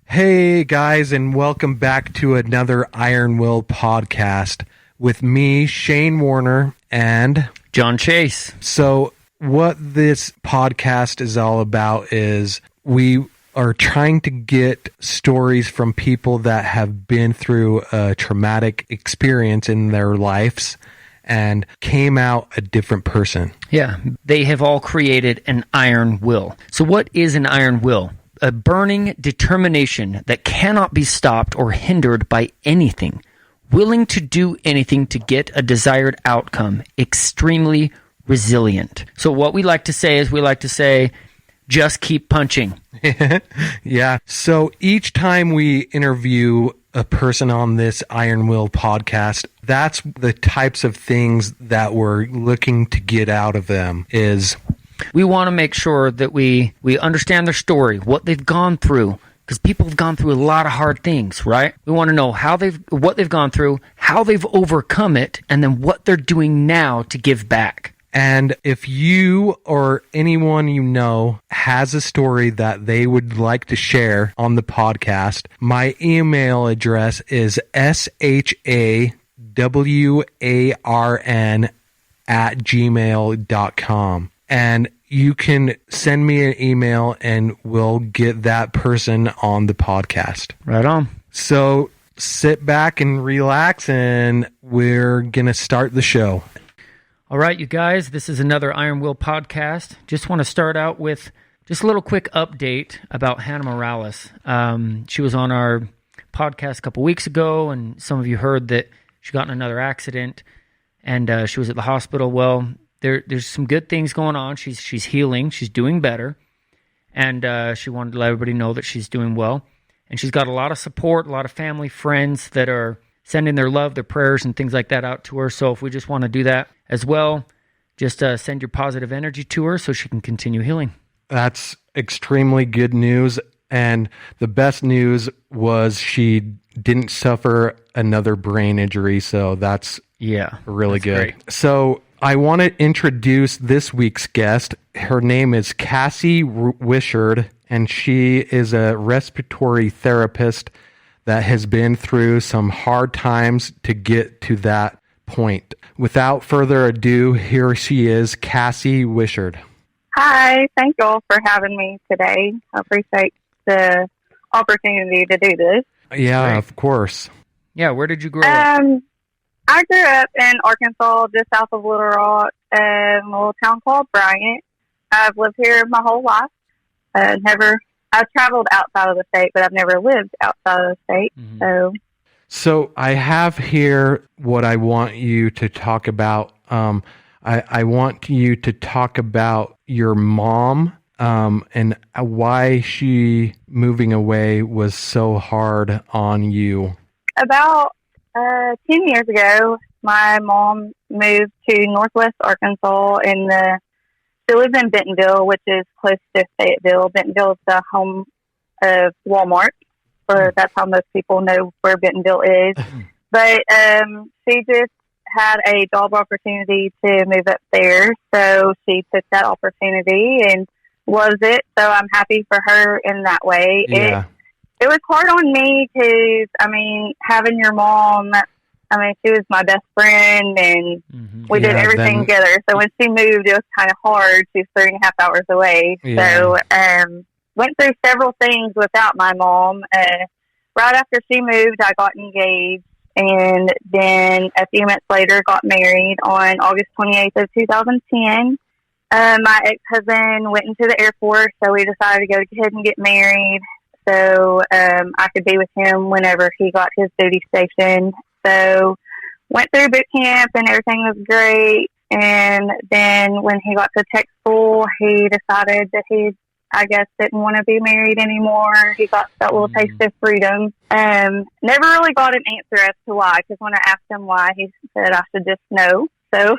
Hey guys, and welcome back to another IronWill podcast with me, Shane Warner, and John Chase. So what this podcast is all about is we are trying to get stories from people that have been through a traumatic experience in their lives and came out a different person. Yeah, they have all created an iron will. So what is an iron will? A burning determination that cannot be stopped or hindered by anything, willing to do anything to get a desired outcome, extremely resilient. So what we like to say is just keep punching. Yeah. So each time we interview a person on this IronWill podcast, that's the types of things that we're looking to get out of them is... We want to make sure that we understand their story, what they've gone through, because people have gone through a lot of hard things, right? We want to know what they've gone through, how they've overcome it, and then what they're doing now to give back. And if you or anyone you know has a story that they would like to share on the podcast, my email address is shawarn@gmail.com. And you can send me an email and we'll get that person on the podcast. Right on. So sit back and relax, and we're going to start the show. All right, you guys, this is another IronWill podcast. Just want to start out with just a little quick update about Hannah Morales. She was on our podcast a couple weeks ago, and some of you heard that she got in another accident, and she was at the hospital. Well, there's some good things going on. She's healing. She's doing better. And she wanted to let everybody know that she's doing well. And she's got a lot of support, a lot of family, friends that are sending their love, their prayers, and things like that out to her. So if we just want to do that as well, just send your positive energy to her so she can continue healing. That's extremely good news. And the best news was she didn't suffer another brain injury. So that's really good. Great. So I want to introduce this week's guest. Her name is Kassie Wishard, and she is a respiratory therapist that has been through some hard times to get to that point. Without further ado, here she is, Kassie Wishard. Hi, thank you all for having me today. I appreciate the opportunity to do this. Yeah, great. Of course. Yeah, where did you grow up? I grew up in Arkansas, just south of Little Rock, in a little town called Bryant. I've lived here my whole life. I've traveled outside of the state, but I've never lived outside of the state. Mm-hmm. So I have here what I want you to talk about. I want you to talk about your mom and why she moving away was so hard on you. About 10 years ago, my mom moved to Northwest Arkansas she lives in Bentonville, which is close to Fayetteville. Bentonville is the home of Walmart, or that's how most people know where Bentonville is. But she just had a job opportunity to move up there, so she took that opportunity and loves it. So I'm happy for her in that way. Yeah. It was hard on me because, having your mom, she was my best friend and we did everything together. So when she moved, it was kind of hard. She was 3.5 hours away. Yeah. So went through several things without my mom. Right after she moved, I got engaged. And then a few months later, got married on August 28th of 2010. My ex-husband went into the Air Force, so we decided to go ahead and get married. So I could be with him whenever he got his duty station. So went through boot camp and everything was great. And then when he got to tech school, he decided that he, didn't want to be married anymore. He got that little taste of freedom. Never really got an answer as to why, because when I asked him why, he said I should just know. So,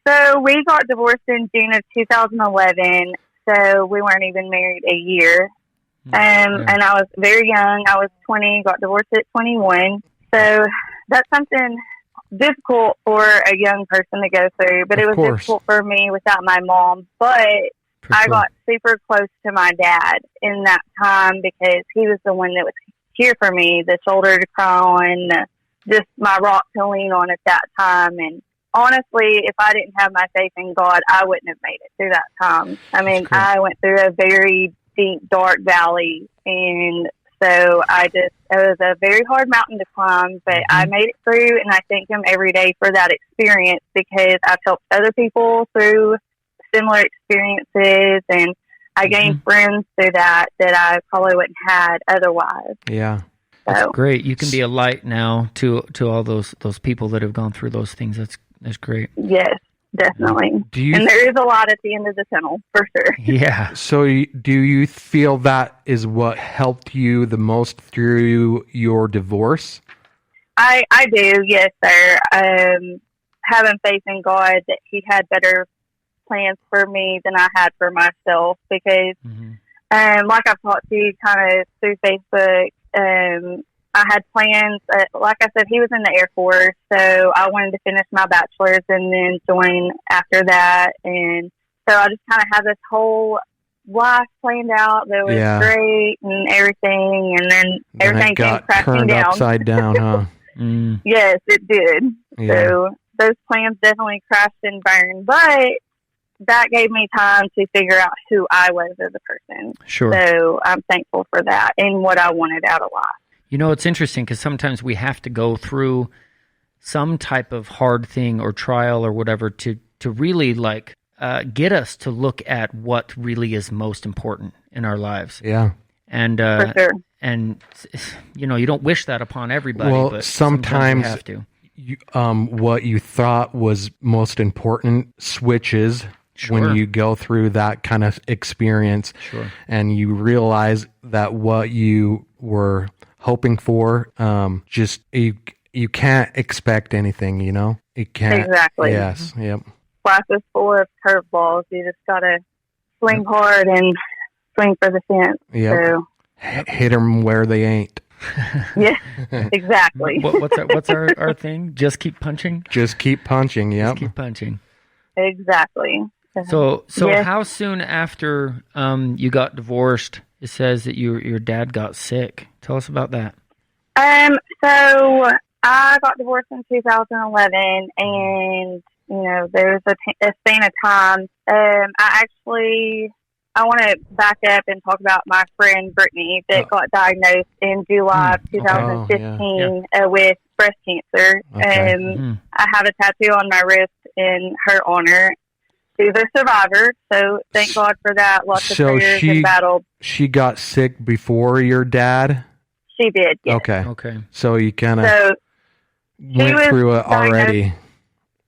so we got divorced in June of 2011. So we weren't even married a year. And I was very young. I was 20, got divorced at 21. So that's something difficult for a young person to go through, but it was difficult for me without my mom. But I got super close to my dad in that time because he was the one that was here for me, the shoulder to cry on, just my rock to lean on at that time. And honestly, if I didn't have my faith in God, I wouldn't have made it through that time. I mean, I went through a very deep, dark valley, and so it was a very hard mountain to climb, but I made it through, and I thank him every day for that experience because I've helped other people through similar experiences, and I gained friends through that I probably wouldn't had otherwise. Yeah. That's great. You can be a light now to all those people that have gone through those things. That's great. Yes, definitely. And there is a lot at the end of the tunnel, for sure. Yeah. So do you feel that is what helped you the most through your divorce? I do, yes, sir. Having faith in God that He had better plans for me than I had for myself because, like I've talked to you kind of through Facebook, I had plans, like I said, he was in the Air Force, so I wanted to finish my bachelor's and then join after that. And so I just kind of had this whole life planned out that was great and everything. And then everything came crashing down. Upside down, huh? Yes, it did. Yeah. So those plans definitely crashed and burned, but that gave me time to figure out who I was as a person. Sure. So I'm thankful for that and what I wanted out of life. You know, it's interesting because sometimes we have to go through some type of hard thing or trial or whatever to really get us to look at what really is most important in our lives. Yeah. And for sure. And you know, you don't wish that upon everybody, but sometimes you have to. What you thought was most important switches when you go through that kind of experience, and you realize that what you were hoping for, just you can't expect anything, you know? You can't. Exactly. Yes. Yep. Life is full of curveballs. You just gotta swing hard and swing for the fence. Yep. So hit them where they ain't. Yeah, exactly. What's our thing? Just keep punching? Just keep punching, yep. Just keep punching. Exactly. So how soon after you got divorced, it says that your dad got sick? Tell us about that. So I got divorced in 2011, and, you know, there was a span of time. I want to back up and talk about my friend Brittany that got diagnosed in July of 2015 with breast cancer. Okay. I have a tattoo on my wrist in her honor. She's a survivor, so thank God for that. Lots of prayers and battle. She got sick before your dad? She did, yes. Okay. So you kind of went through it already.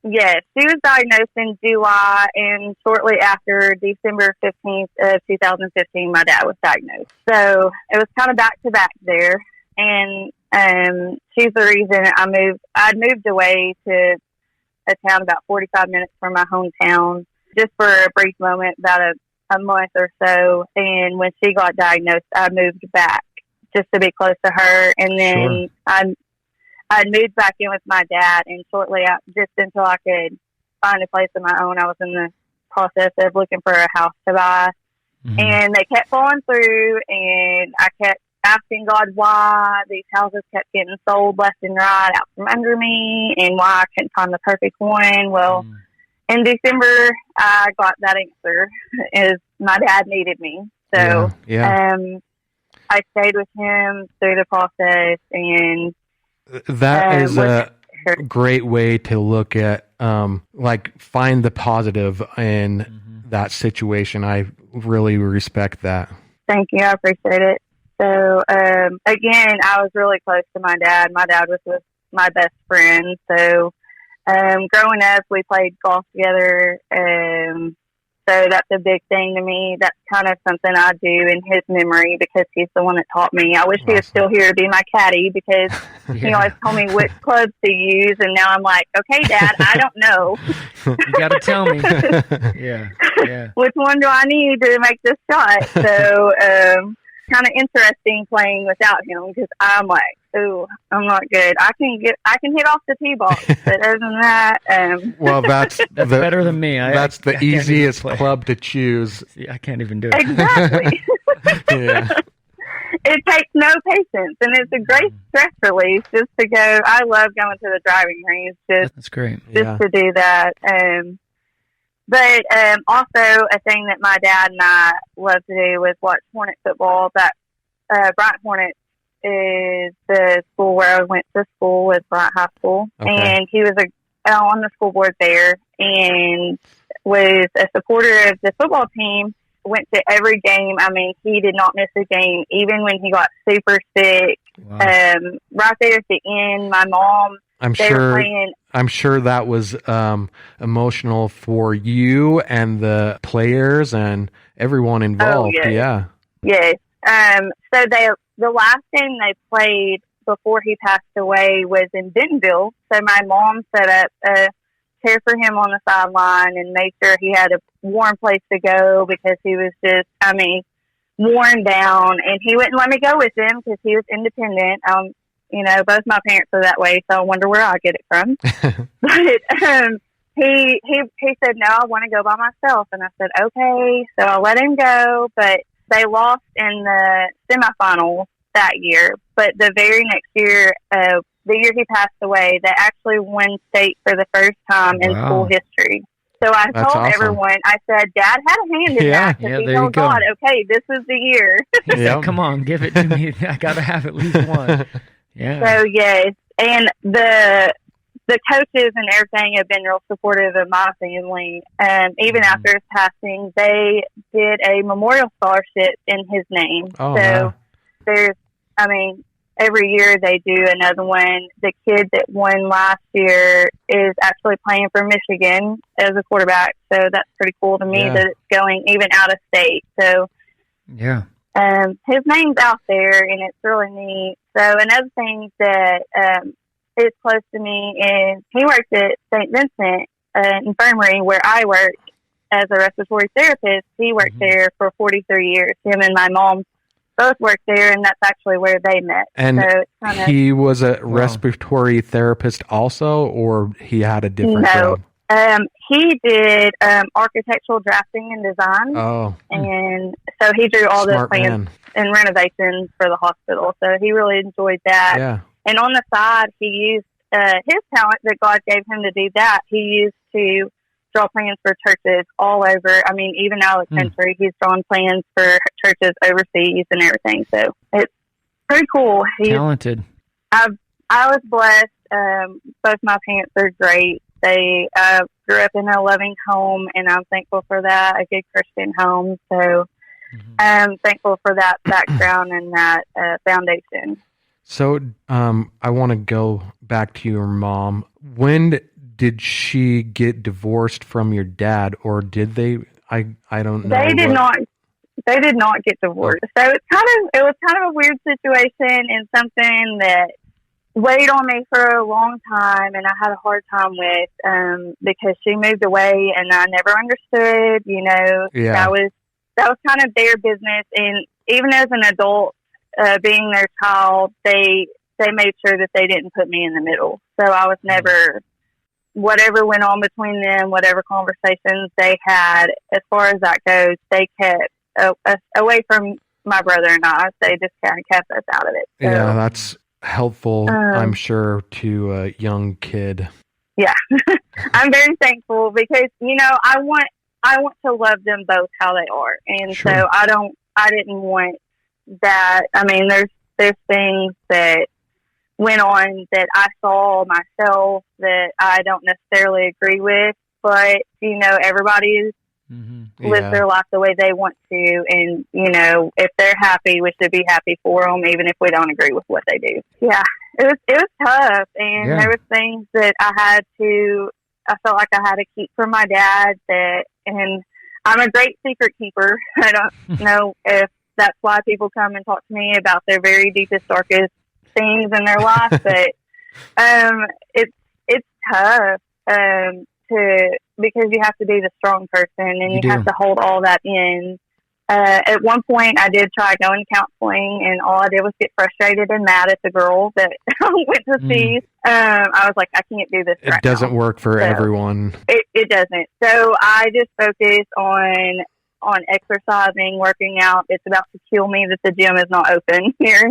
Yes, she was diagnosed in July, and shortly after December 15th of 2015, my dad was diagnosed. So it was kind of back to back there, and she's the reason I moved. I'd moved away to a town about 45 minutes from my hometown, just for a brief moment, about a month or so, and when she got diagnosed, I moved back just to be close to her, and then I moved back in with my dad, and shortly just until I could find a place of my own, I was in the process of looking for a house to buy. And they kept falling through, and I kept asking God why these houses kept getting sold left and right out from under me, and why I couldn't find the perfect one. Well, in December, I got that answer, is my dad needed me. So I stayed with him through the process, and that is a great way to look at, find the positive in that situation. I really respect that. Thank you. I appreciate it. So, again, I was really close to my dad. My dad was my best friend. So, growing up, we played golf together. So that's a big thing to me. That's kind of something I do in his memory because he's the one that taught me. I wish he was still here to be my caddy because he always told me which clubs to use. And now I'm like, okay, Dad, I don't know. You got to tell me. Yeah. Which one do I need to make this shot? So kind of interesting playing without him because I'm like, ooh, I'm not good. I can hit off the tee box, but other than that, well, that's better than me. That's the easiest club to choose. See, I can't even do it. Exactly. Yeah. It takes no patience, and it's a great stress release just to go. I love going to the driving range That's great. Just to do that. But also a thing that my dad and I love to do was watch Hornet football. That Bryant Hornet is the school where I went to school with Bryant High School, and he was on the school board there and was a supporter of the football team. Went to every game. I mean, he did not miss a game, even when he got super sick. Wow. Right there at the end, my mom. I'm sure that was emotional for you and the players and everyone involved. Oh, yes. Yeah. Yes. So the last game they played before he passed away was in Bentonville. So my mom set up a chair for him on the sideline and made sure he had a warm place to go because he was just, worn down, and he wouldn't let me go with him because he was independent. Both my parents are that way, so I wonder where I get it from. But he said, no, I want to go by myself. And I said, okay. So I let him go, but they lost in the semifinals that year. But the very next year, the year he passed away, they actually won state for the first time in school history. So I told everyone, I said, Dad had a hand in that because he told God, okay, this is the year. He said, come on, give it to me. I got to have at least one. Yeah. So, yes. And the coaches and everything have been real supportive of my family. Even after his passing, they did a memorial scholarship in his name. Oh, so there's, every year they do another one. The kid that won last year is actually playing for Michigan as a quarterback. So that's pretty cool to me that it's going even out of state. So yeah, his name's out there and it's really neat. So another thing that is close to me is he worked at St. Vincent Infirmary where I work as a respiratory therapist. He worked there for 43 years. Him and my mom both worked there, and that's actually where they met. And so he was a respiratory therapist also, or he had a different job? He did architectural drafting and design. Oh. And so he drew all the plans and renovations for the hospital. So he really enjoyed that. Yeah. And on the side, he used his talent that God gave him to do that. He used to draw plans for churches all over. Even out of the country, he's drawn plans for churches overseas and everything. So it's pretty cool. He's talented. I was blessed. Both my parents are great. They grew up in a loving home, and I'm thankful for that, a good Christian home. So I'm thankful for that background and that foundation. So I want to go back to your mom. When did she get divorced from your dad, or did they? I don't know. They did not. They did not get divorced. So it was kind of a weird situation and something that weighed on me for a long time, and I had a hard time with because she moved away, and I never understood. That was kind of their business, and even as an adult, being their child, they made sure that they didn't put me in the middle. So I was never. Whatever went on between them, whatever conversations they had, as far as that goes, they kept us away from my brother and I. They just kind of kept us out of it. So, yeah, that's helpful, I'm sure, to a young kid. Yeah, I'm very thankful because I want to love them both how they are, and so I didn't want that. There's things that went on that I saw myself that I don't necessarily agree with, but everybody lives their life the way they want to, and if they're happy, we should be happy for them, even if we don't agree with what they do. Yeah, it was tough, and there was things that I felt like I had to keep from my dad. And I'm a great secret keeper. I don't know if that's why people come and talk to me about their very deepest, darkest things in their life, but it's tough because you have to be the strong person and you have to hold all that in. At one point, I did try going to counseling, and all I did was get frustrated and mad at the girl that went to see. I was like, I can't do this. It doesn't work for everyone. It doesn't. So I just focus on exercising, working out. It's about to kill me that the gym is not open here.